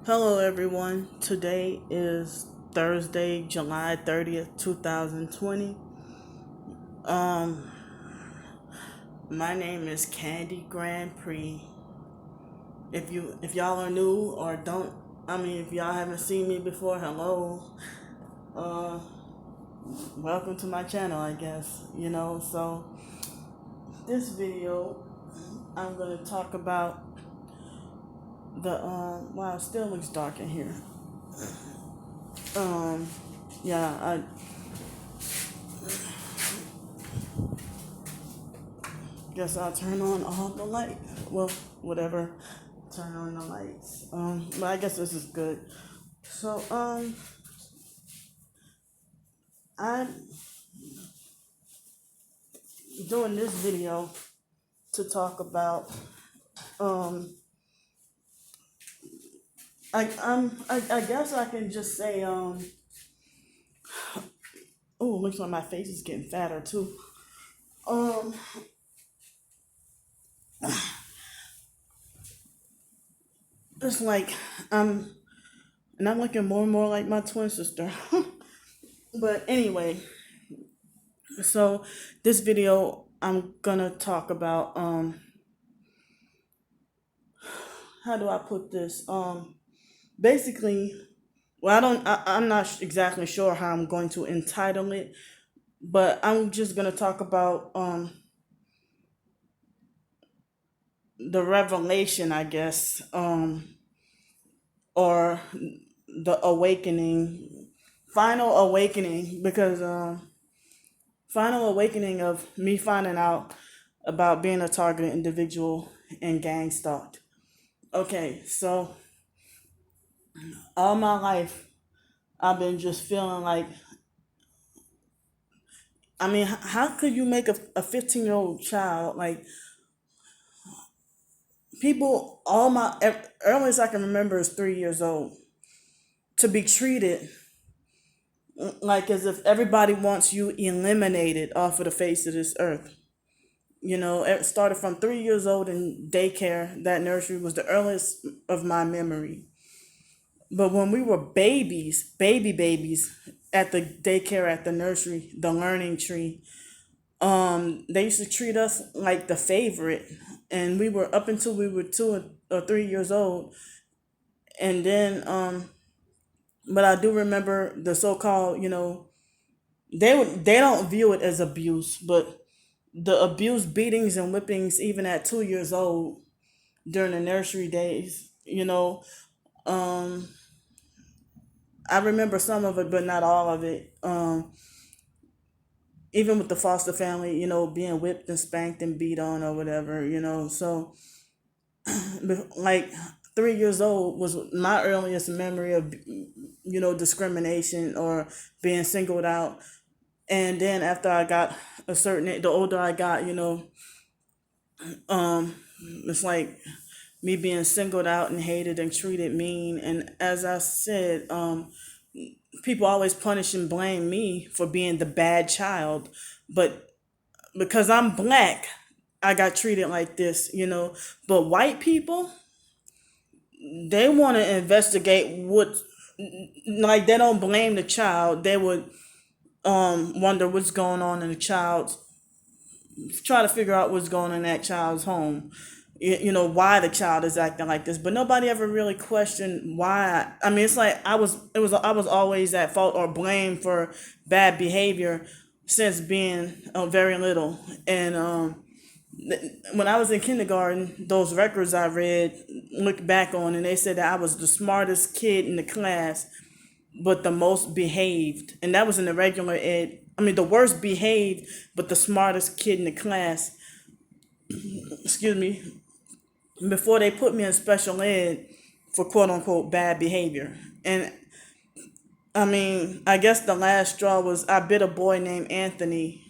Hello, everyone. Today is Thursday, July 30th, 2020. Um, my name is Candy Grand Prix. If y'all are new or don't, if y'all haven't seen me before, hello. Uh, Welcome to my channel, I guess. So this video, I'm gonna talk about wow, it still looks dark in here. Um, yeah, guess I'll turn on all the light. Well, whatever. Turn on the lights. But I guess this is good. So, I'm doing this video to talk about. Um, I guess I can just say. Oh, looks like my face is getting fatter too. Um, it's like and I'm looking more and more like my twin sister. But anyway, so this video I'm gonna talk about how do I put this? Basically, well, I'm not exactly sure how I'm going to entitle it, but I'm just gonna talk about the revelation, I guess, or the awakening, final awakening, because final awakening of me finding out about being a targeted individual and gang stalked. Okay, so all my life I've been just feeling like, how could you make a 15-year-old child, like, people, all my, earliest I can remember is 3 years old, to be treated like as if everybody wants you eliminated off of the face of this earth. It started from 3 years old in daycare. That nursery was the earliest of my memory. But when we were babies, babies, at the daycare, at the nursery, the learning tree, they used to treat us like the favorite, and we were up until we were 2 or 3 years old, and then but I do remember the so-called, they don't view it as abuse, but the abuse, beatings and whippings, even at 2 years old during the nursery days, I remember some of it, but not all of it. Even with the foster family, being whipped and spanked and beat on or whatever, so like 3 years old was my earliest memory of discrimination or being singled out. And then after I got the older I got, um it's like me being singled out and hated and treated mean. And as I said, people always punish and blame me for being the bad child, but because I'm black, I got treated like this, but white people, they want to investigate what, like, they don't blame the child. They would wonder what's going on in the child's, try to figure out what's going on in that child's home. Why the child is acting like this, but nobody ever really questioned why. It's like I was always at fault or blamed for bad behavior since being very little. And when I was in kindergarten, those records I read, look back on, and they said that I was the smartest kid in the class, but the most behaved. And that was in the regular ed. The worst behaved, but the smartest kid in the class. Excuse me. Before they put me in special ed for quote unquote bad behavior. And I guess the last straw was I bit a boy named Anthony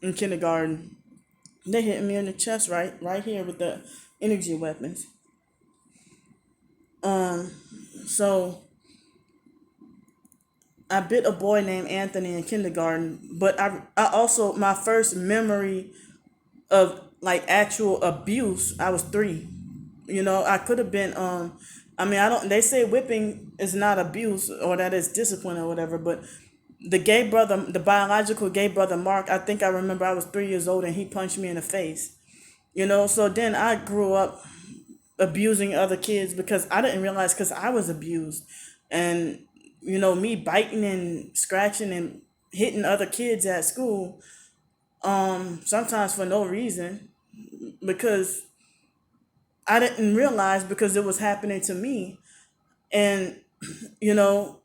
in kindergarten. They hit me in the chest, right here with the energy weapons. So I bit a boy named Anthony in kindergarten, but I also, my first memory of like actual abuse, I was 3. I could have been I mean, I don't. They say whipping is not abuse or that is discipline or whatever, but the gay brother, the biological gay brother Mark, I think I remember I was 3 years old and he punched me in the face. So then I grew up abusing other kids because I didn't realize because I was abused, and me biting and scratching and hitting other kids at school, sometimes for no reason because I didn't realize because it was happening to me, and you know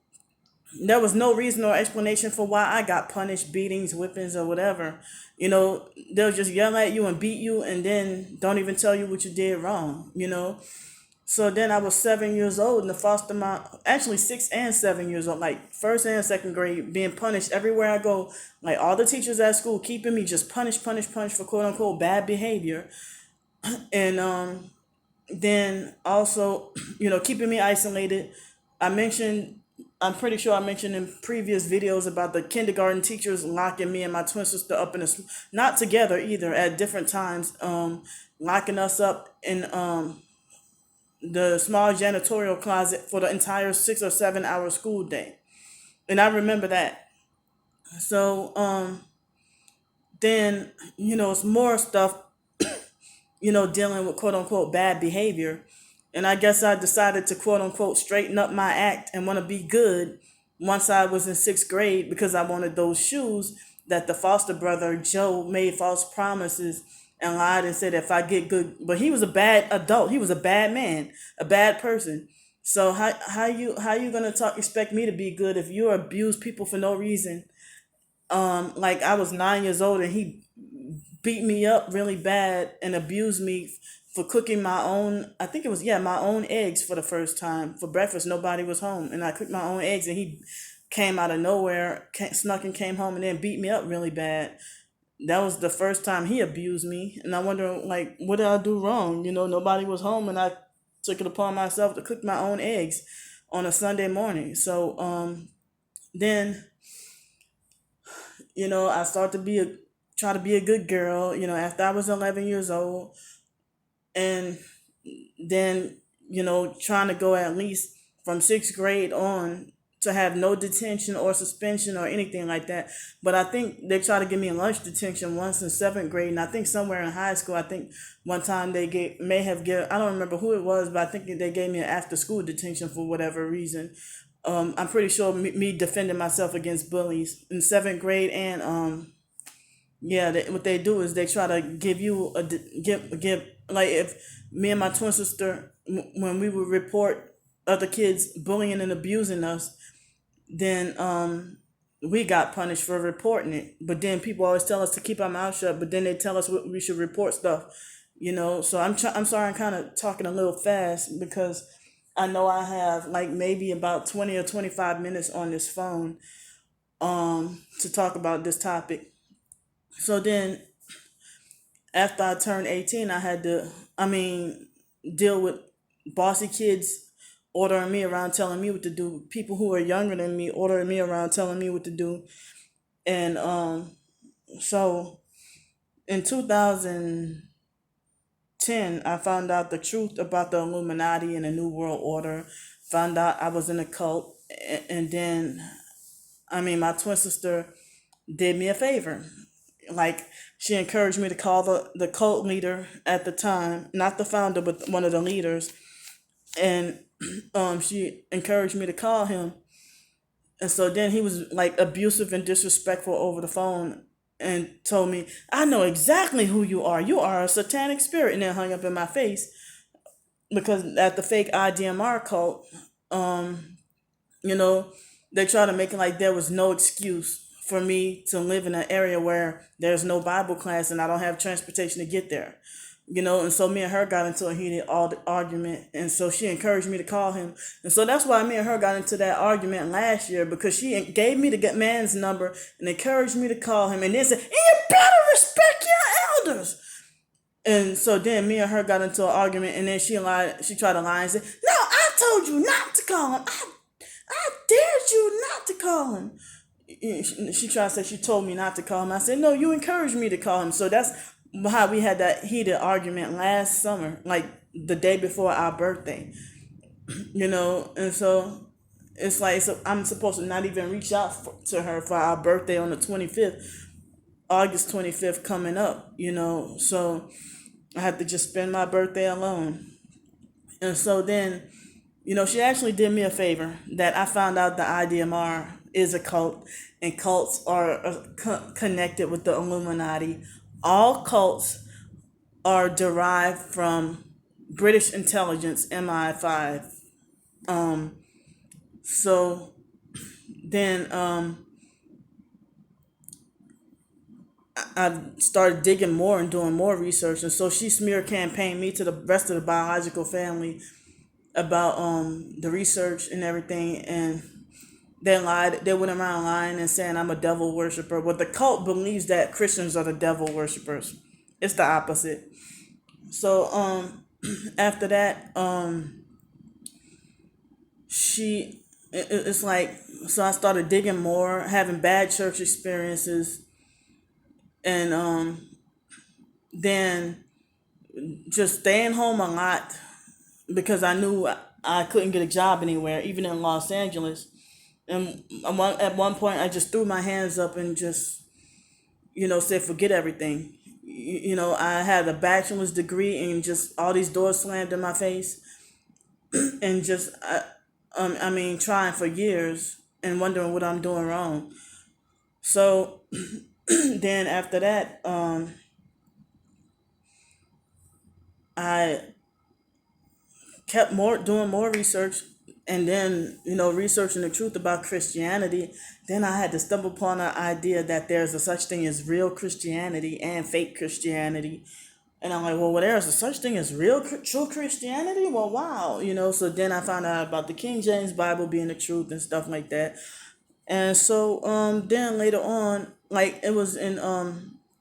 there was no reason or explanation for why I got punished, beatings, whippings, or whatever. They'll just yell at you and beat you and then don't even tell you what you did wrong. So then I was 7 years old in the foster mom, actually 6 and 7 years old, like first and second grade, being punished everywhere I go. Like all the teachers at school keeping me just punish, punish, punish for quote unquote bad behavior. And then also, keeping me isolated. I mentioned, I'm pretty sure I mentioned in previous videos about the kindergarten teachers locking me and my twin sister up in not together either, at different times, locking us up in the small janitorial closet for the entire 6 or 7 hour school day. And I remember that. So then, it's more stuff, dealing with quote unquote bad behavior. And I guess I decided to quote unquote straighten up my act and want to be good once I was in sixth grade because I wanted those shoes that the foster brother Joe made false promises and lied and said if I get good, but he was a bad adult, he was a bad man, a bad person. So how you gonna expect me to be good if you abuse people for no reason? Like I was 9 years old and he beat me up really bad and abused me for cooking my own, I think it was, yeah, my own eggs for the first time for breakfast. Nobody was home and I cooked my own eggs and he came out of nowhere, snuck and came home and then beat me up really bad. That was the first time he abused me, and I wonder, like, what did I do wrong? Nobody was home and I took it upon myself to cook my own eggs on a Sunday morning. So then I started to try to be a good girl, after I was 11 years old, and then trying to go at least from sixth grade on to have no detention or suspension or anything like that. But I think they tried to give me lunch detention once in seventh grade, and I think somewhere in high school, I think one time they may have given, I don't remember who it was, but I think they gave me an after school detention for whatever reason. I'm pretty sure me defending myself against bullies in seventh grade, and yeah, what they do is they try to give you give like if me and my twin sister when we would report other kids bullying and abusing us, then we got punished for reporting it. But then people always tell us to keep our mouth shut, but then they tell us we should report stuff. So I'm sorry, I'm kind of talking a little fast because I know I have like maybe about 20 or 25 minutes on this phone to talk about this topic. So then after I turned 18, I had to, deal with bossy kids ordering me around, telling me what to do. People who are younger than me ordering me around, telling me what to do. And so in 2010, I found out the truth about the Illuminati and the New World Order. Found out I was in a cult. And then, my twin sister did me a favor. Like, she encouraged me to call the cult leader at the time, not the founder, but one of the leaders. And she encouraged me to call him. And so then he was like abusive and disrespectful over the phone and told me, I know exactly who you are. You are a satanic spirit. And then hung up in my face because at the fake IDMR cult, you know, they try to make it like there was no excuse for me to live in an area where there's no Bible class and I don't have transportation to get there. And so me and her got into a heated argument, and so she encouraged me to call him, and so that's why me and her got into that argument last year because she gave me the man's number and encouraged me to call him, and then said, "And you better respect your elders." And so then me and her got into an argument, and then she lied. She tried to lie and say, "No, I told you not to call him. I dared you not to call him." She tried to say she told me not to call him. I said, "No, you encouraged me to call him." So that's how we had that heated argument last summer, like the day before our birthday. and so it's like, so I'm supposed to not even reach out to her for our birthday on the 25th, August 25th coming up, so I had to just spend my birthday alone. And so then, she actually did me a favor that I found out the IDMR is a cult, and cults are connected with the Illuminati. All cults are derived from British intelligence, MI5. So then I started digging more and doing more research, and so she smear campaigned me to the rest of the biological family about the research and everything, and they lied. They went around lying and saying I'm a devil worshiper. But the cult believes that Christians are the devil worshippers. It's the opposite. So after that, it's like, so I started digging more, having bad church experiences, and then just staying home a lot because I knew I couldn't get a job anywhere, even in Los Angeles. And at one point, I just threw my hands up and just, said, forget everything. I had a bachelor's degree, and just all these doors slammed in my face, and just, I mean, trying for years and wondering what I'm doing wrong. So then after that, I kept doing more research, and then researching the truth about Christianity. Then I had to stumble upon an idea that there's a such thing as real Christianity and fake Christianity. And I'm like, well, there's a such thing as real true Christianity. Well, wow, so then I found out about the King James Bible being the truth and stuff like that. And so then later on, like it was in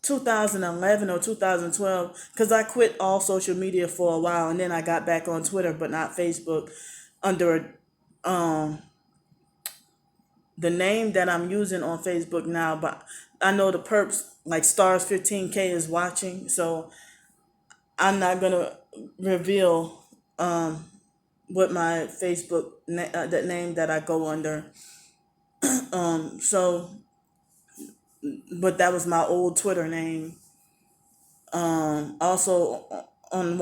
2011 or 2012, because I quit all social media for a while, and then I got back on Twitter, but not Facebook, under the name that I'm using on Facebook now. But I know the perps, like Stars 15K, is watching, so I'm not gonna reveal what my Facebook that name that I go under. So, but that was my old Twitter name. Also, on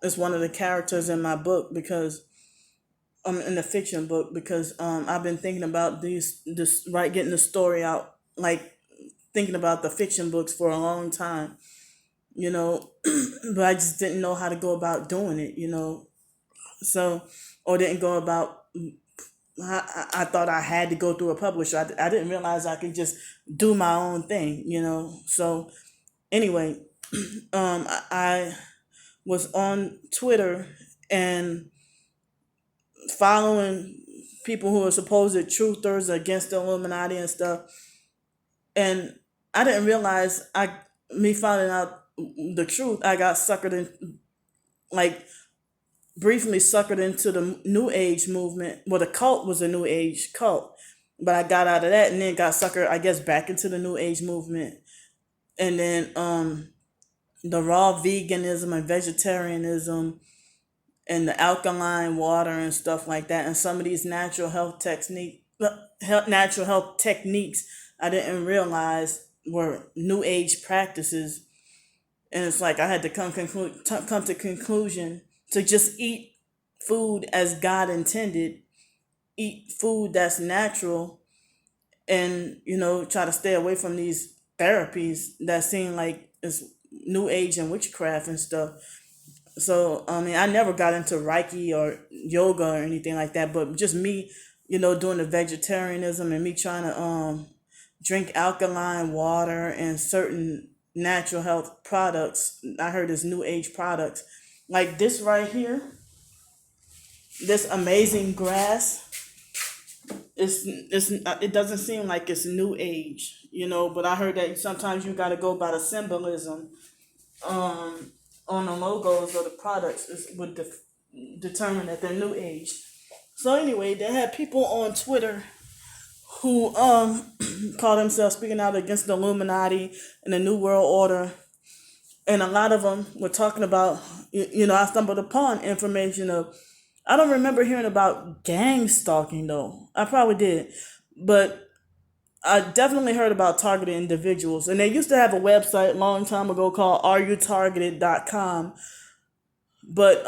it's one of the characters in my book, because in the fiction book, because I've been thinking about this right, getting the story out, like thinking about the fiction books for a long time, you know, but I just didn't know how to go about doing it, so, or didn't go about. I thought I had to go through a publisher. I didn't realize I could just do my own thing, So anyway, I was on Twitter and following people who are supposed truthers against the Illuminati and stuff, and I didn't realize me finding out the truth, I got suckered in, like briefly suckered into the New Age movement. Well, the cult was a New Age cult, but I got out of that and then got suckered, I guess, back into the New Age movement, and then the raw veganism and vegetarianism and the alkaline water and stuff like that, and some of these natural health techniques I didn't realize were New Age practices. And it's like I had to come to conclusion to just eat food as God intended, eat food that's natural, and try to stay away from these therapies that seem like it's New Age and witchcraft and stuff. So I mean, I never got into Reiki or yoga or anything like that, but just me, doing the vegetarianism, and me trying to drink alkaline water and certain natural health products. I heard it's New Age products, like this right here, this amazing grass. It doesn't seem like it's New Age, but I heard that sometimes you got to go by the symbolism on the logos of the products would determine that they're New Age. So anyway, they had people on Twitter who call themselves speaking out against the Illuminati and the New World Order, and a lot of them were talking about, I stumbled upon information of I don't remember hearing about gang stalking though. I probably did, but I definitely heard about targeted individuals. And they used to have a website a long time ago called areyoutargeted.com, but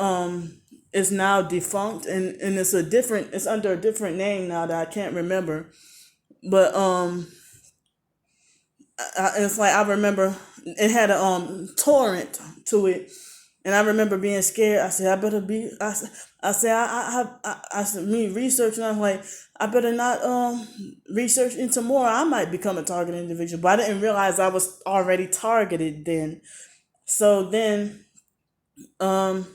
it's now defunct, and it's under a different name now that I can't remember. But it's like I remember it had a torrent to it, and I remember being scared. I said I better be. I said I said me researching. I was like I better not research into more. I might become a targeted individual, but I didn't realize I was already targeted then. So then um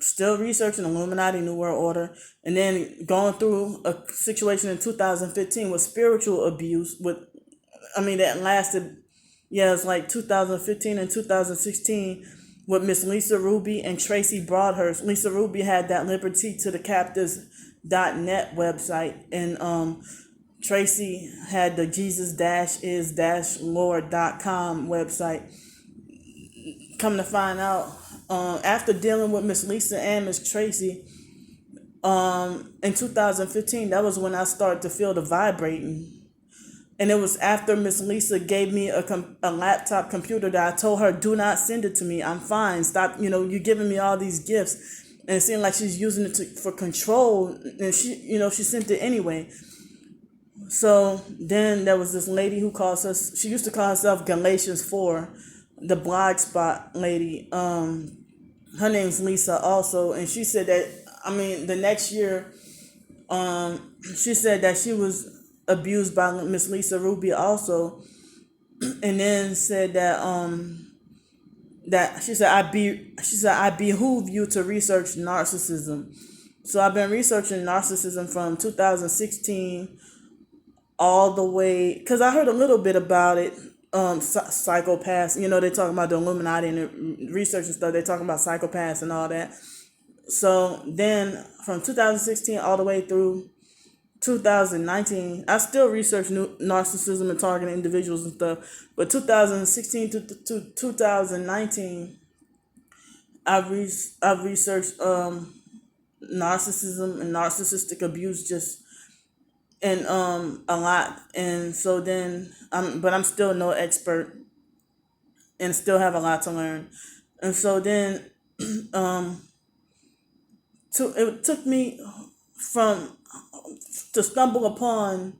still researching Illuminati New World Order, and then going through a situation in 2015 with spiritual abuse with that lasted, yeah, it's like 2015 and 2016 with Miss Lisa Ruby and Tracy Broadhurst. Lisa Ruby had that Liberty to the Captives.net website, and Tracy had the Jesus-is-Lord.com website. Come to find out, after dealing with Miss Lisa and Miss Tracy, in 2015, that was when I started to feel the vibrating. And it was after Miss Lisa gave me a laptop computer that I told her, do not send it to me. I'm fine. Stop. You're giving me all these gifts. And it seemed like she's using it for control. And she sent it anyway. So then there was this lady who she used to call herself Galatians 4, the Blogspot lady. Her name's Lisa also. And she said that, the next year, she said that she was abused by Miss Lisa Ruby also, and then said that she said I behoove you to research narcissism. So I've been researching narcissism from 2016 all the way, because I heard a little bit about it. Psychopaths, they talking about the Illuminati and the research and stuff. They talking about psychopaths and all that. So then from 2016 all the way through 2019, I still research narcissism and targeting individuals and stuff. But 2016 to 2019, I've researched narcissism and narcissistic abuse just and a lot. And so then but I'm still no expert and still have a lot to learn. And so then it took me to stumble upon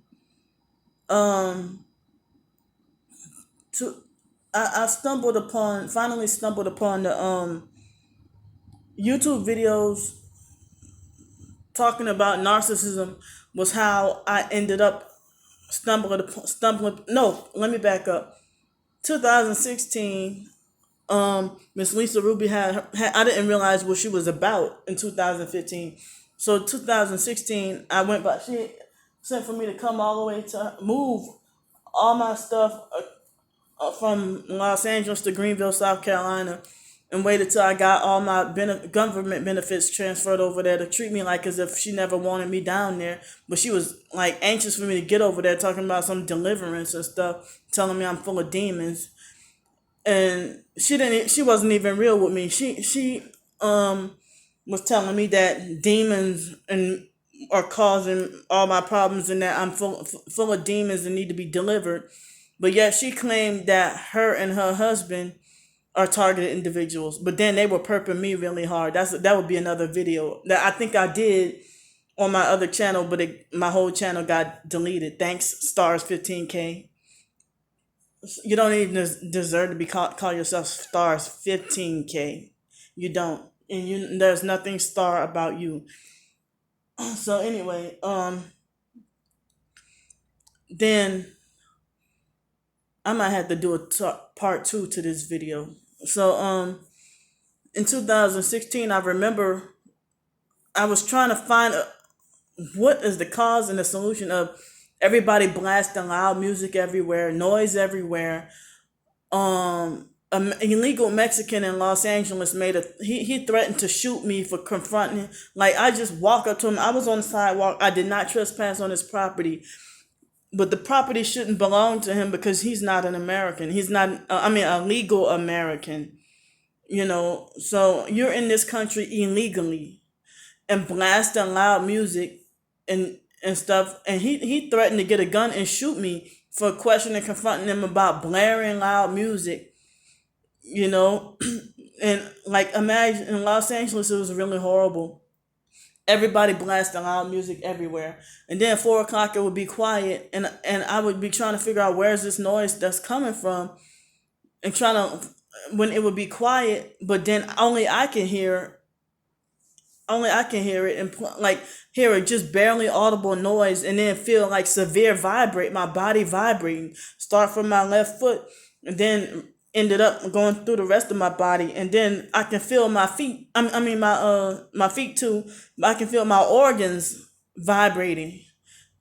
I finally stumbled upon the YouTube videos talking about narcissism. Was how I ended up stumbling. No, let me back up. 2016, Miss Lisa Ruby had I didn't realize what she was about in 2015. So 2016, I went by. She sent for me to come all the way to move all my stuff from Los Angeles to Greenville, South Carolina, and waited till I got all my government benefits transferred over there to treat me like as if she never wanted me down there. But she was like anxious for me to get over there, talking about some deliverance and stuff, telling me I'm full of demons. And she wasn't even real with me. She was telling me that demons are causing all my problems and that I'm full of demons and need to be delivered. But yet she claimed that her and her husband are targeted individuals. But then they were perping me really hard. That would be another video that I think I did on my other channel, but my whole channel got deleted. Thanks, stars 15K. You don't even deserve to be call yourself stars 15K. You don't. And there's nothing star about you. So anyway, then I might have to do a part 2 to this video. So in 2016, I remember I was trying to find what is the cause and the solution of everybody blasting loud music everywhere, noise everywhere. An illegal Mexican in Los Angeles he threatened to shoot me for confronting. Like, I just walk up to him. I was on the sidewalk. I did not trespass on his property, but the property shouldn't belong to him because he's not an American. He's not, a legal American. So you're in this country illegally and blasting loud music and stuff. And he threatened to get a gun and shoot me for questioning and confronting him about blaring loud music, you know. And like, imagine in Los Angeles, it was really horrible. Everybody blasting loud music everywhere, and then 4 o'clock it would be quiet, and I would be trying to figure out where's this noise that's coming from, and trying to, when it would be quiet, but then only I can hear it, and like hear it just barely audible noise, and then feel like severe vibrate, my body vibrating, start from my left foot, and then ended up going through the rest of my body, and then I can feel my feet. I mean my feet too. But I can feel my organs vibrating,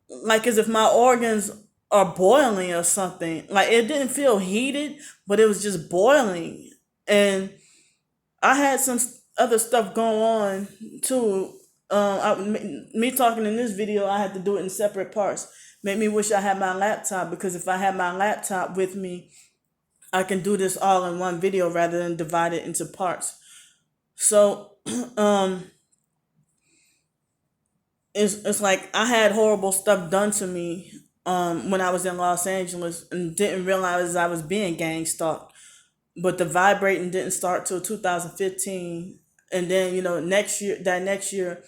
like as if my organs are boiling or something. Like it didn't feel heated, but it was just boiling, and I had some other stuff going on too. Me talking in this video, I had to do it in separate parts. Made me wish I had my laptop, because if I had my laptop with me, I can do this all in one video rather than divide it into parts. So, um, it's like I had horrible stuff done to me when I was in Los Angeles, and didn't realize I was being gang stalked. But the vibrating didn't start till 2015, and then next year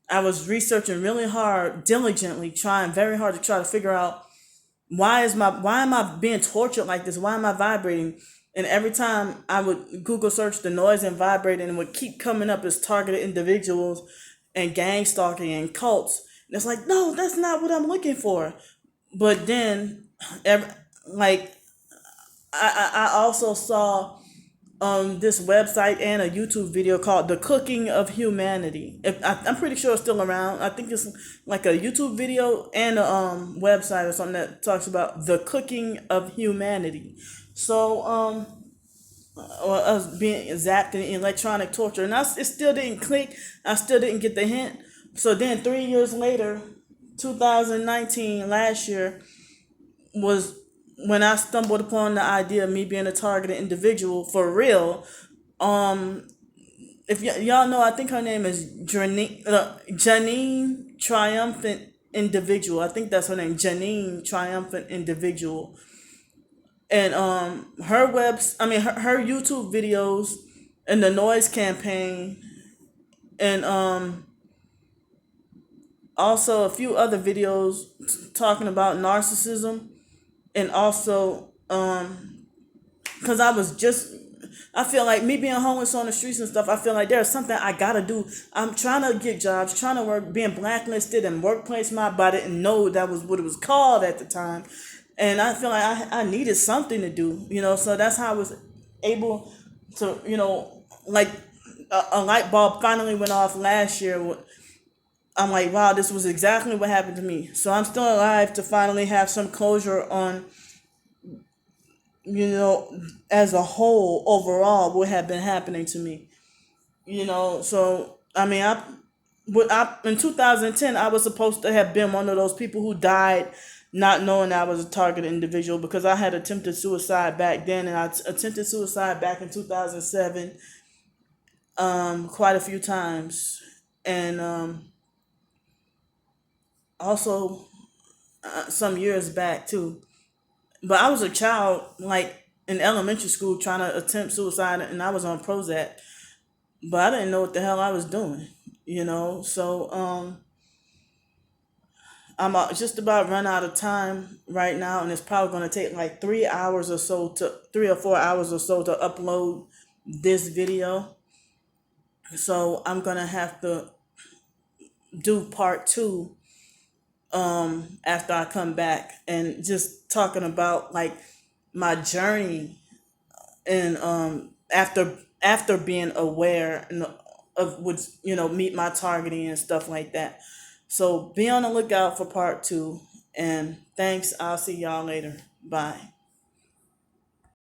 I was researching really hard, diligently, trying very hard to try to figure out why am I being tortured like this? Why am I vibrating? And every time I would Google search the noise and vibrating, it would keep coming up as targeted individuals and gang stalking and cults. And it's like, no, that's not what I'm looking for. But then, every, like, I also saw this website and a YouTube video called "The Cooking of Humanity." I'm pretty sure it's still around. I think it's like a YouTube video and a website or something that talks about the cooking of humanity. So or us being zapped in electronic torture, and it still didn't click. I still didn't get the hint. So then 3 years later, 2019, last year, was when I stumbled upon the idea of me being a targeted individual for real. Um, if y'all know, I think her name is Janine Triumphant Individual. I think that's her name, Janine Triumphant Individual. And her YouTube videos and the noise campaign, and also a few other videos talking about narcissism, and also because I feel like me being homeless on the streets and stuff, I feel like there's something I gotta do. I'm trying to get jobs, trying to work, being blacklisted and workplace mob, but I didn't know that was what it was called at the time. And I feel like I needed something to do, so that's how I was able to, like a light bulb finally went off last year. I'm like, wow, this was exactly what happened to me. So I'm still alive to finally have some closure on, as a whole, overall, what had been happening to me. So I mean, in 2010, I was supposed to have been one of those people who died not knowing I was a targeted individual, because I had attempted suicide back then, and I attempted suicide back in 2007, quite a few times, and also some years back too. But I was a child, like in elementary school, trying to attempt suicide, and I was on Prozac, but I didn't know what the hell I was doing. So I'm just about run out of time right now, and it's probably going to take like 3 or 4 hours or so to upload this video. So I'm gonna have to do part two after I come back, and just talking about like my journey, and after being aware of which, meet my targeting and stuff like that. So be on the lookout for part two, and thanks. I'll see y'all later. Bye.